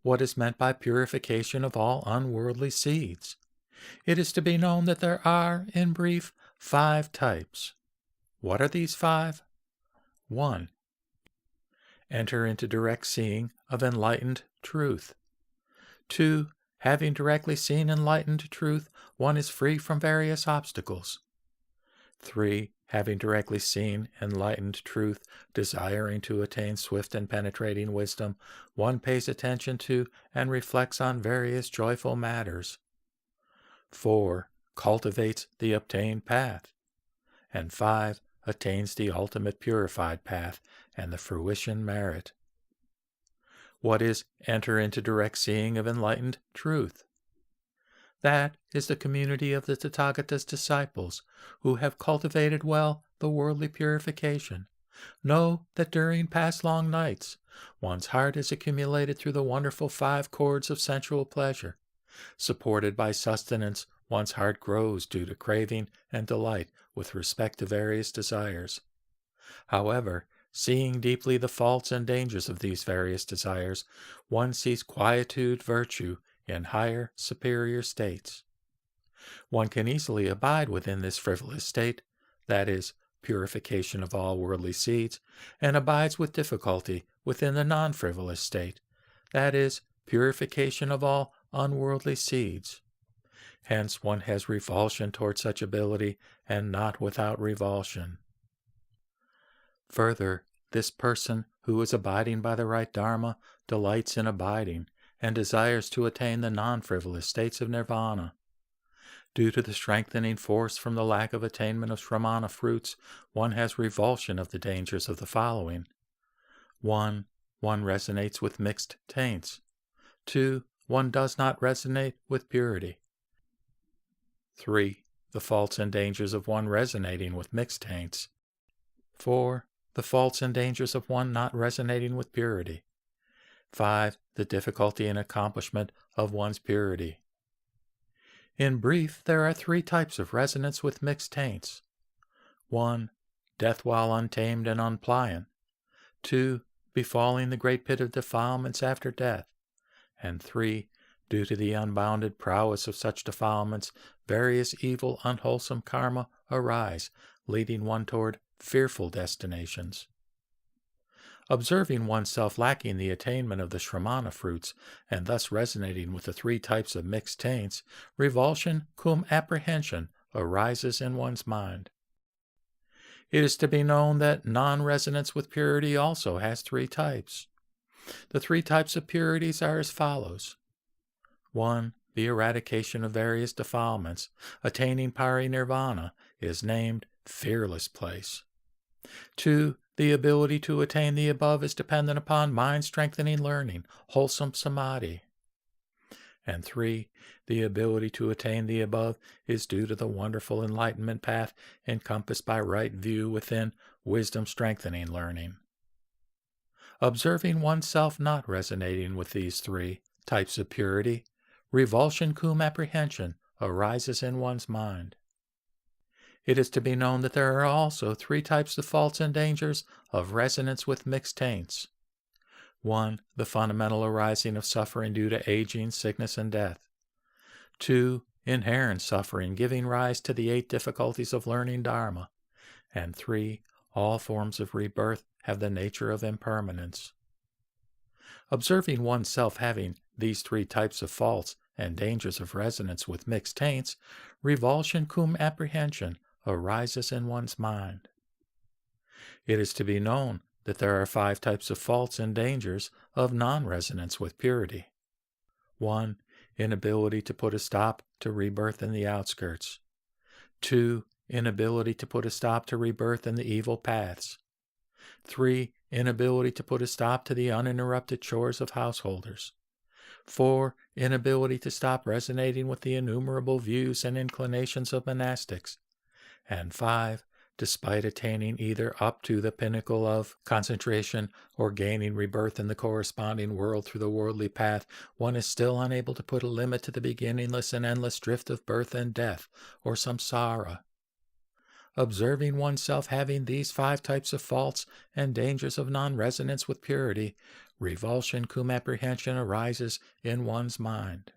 what is meant by purification of all unworldly seeds. It is to be known that there are, in brief, 5 types. What are these 5? 1. Enter into direct seeing of enlightened truth. 2. Having directly seen enlightened truth, one is free from various obstacles. 3. Having directly seen enlightened truth, desiring to attain swift and penetrating wisdom, one pays attention to and reflects on various joyful matters. 4. Cultivates the obtained path. And 5. Attains the ultimate purified path and the fruition merit. What is enter into direct seeing of enlightened truth? That is the community of the Tathagata's disciples, who have cultivated well the worldly purification. Know that during past long nights, one's heart is accumulated through the wonderful 5 cords of sensual pleasure. Supported by sustenance, one's heart grows due to craving and delight with respect to various desires. However, seeing deeply the faults and dangers of these various desires, one sees quietude virtue in higher, superior states. One can easily abide within this frivolous state, that is, purification of all worldly seeds, and abides with difficulty within the non-frivolous state, that is, purification of all unworldly seeds. Hence one has revulsion toward such ability, and not without revulsion. Further, this person who is abiding by the right Dharma delights in abiding, and desires to attain the non-frivolous states of nirvana. Due to the strengthening force from the lack of attainment of Shramana fruits, one has revulsion of the dangers of the following. 1. One resonates with mixed taints. 2. One does not resonate with purity. 3. The faults and dangers of one resonating with mixed taints. 4. The faults and dangers of one not resonating with purity. 5. The difficulty in accomplishment of one's purity. In brief, there are 3 types of resonance with mixed taints. 1. Death while untamed and unpliant. 2. Befalling the great pit of defilements after death. And 3. Due to the unbounded prowess of such defilements, various evil, unwholesome karma arise, leading one toward fearful destinations. Observing oneself lacking the attainment of the Shramana fruits, and thus resonating with the 3 types of mixed taints, revulsion cum apprehension arises in one's mind. It is to be known that non-resonance with purity also has 3 types. The 3 types of purities are as follows. 1. The eradication of various defilements, attaining parinirvana, is named fearless place. 2. The ability to attain the above is dependent upon mind-strengthening learning, wholesome samadhi. And 3. The ability to attain the above is due to the wonderful enlightenment path encompassed by right view within wisdom-strengthening learning. Observing oneself not resonating with these 3 types of purity, revulsion cum apprehension arises in one's mind. It is to be known that there are also 3 types of faults and dangers of resonance with mixed taints. 1. The fundamental arising of suffering due to aging, sickness, and death. 2. Inherent suffering giving rise to the 8 difficulties of learning Dharma. And 3. All forms of rebirth have the nature of impermanence. Observing oneself having these 3 types of faults and dangers of resonance with mixed taints, revulsion cum apprehension arises in one's mind. It is to be known that there are 5 types of faults and dangers of non-resonance with purity. 1. Inability to put a stop to rebirth in the outskirts. 2. Inability to put a stop to rebirth in the evil paths. 3. Inability to put a stop to the uninterrupted chores of householders. 4. Inability to stop resonating with the innumerable views and inclinations of monastics. And 5. Despite attaining either up to the pinnacle of concentration or gaining rebirth in the corresponding world through the worldly path, one is still unable to put a limit to the beginningless and endless drift of birth and death, or samsara. observing oneself having these 5 types of faults and dangers of non-resonance with purity, revulsion cum apprehension arises in one's mind.